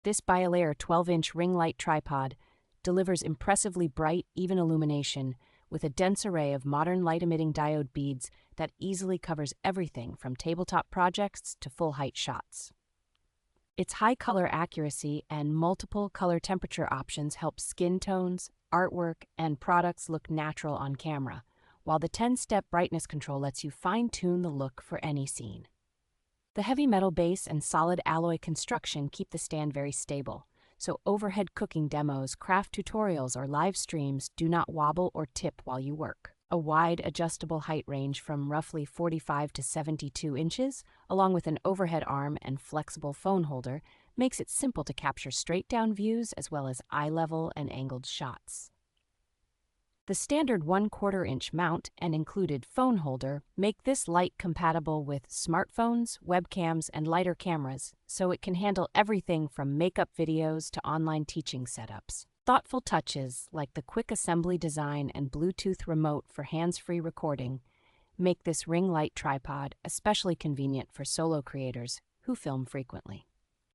This Bialeire 12-inch ring light tripod delivers impressively bright, even illumination with a dense array of modern light-emitting diode beads that easily covers everything from tabletop projects to full-height shots. Its high color accuracy and multiple color temperature options help skin tones, artwork, and products look natural on camera, while the 10-step brightness control lets you fine-tune the look for any scene. The heavy metal base and solid alloy construction keep the stand very stable, so overhead cooking demos, craft tutorials, or live streams do not wobble or tip while you work. A wide adjustable height range from roughly 45 to 72 inches, along with an overhead arm and flexible phone holder, makes it simple to capture straight-down views as well as eye-level and angled shots. The standard 1/4-inch mount and included phone holder make this light compatible with smartphones, webcams, and lighter cameras, so it can handle everything from makeup videos to online teaching setups. Thoughtful touches like the quick assembly design and Bluetooth remote for hands-free recording make this ring light tripod especially convenient for solo creators who film frequently.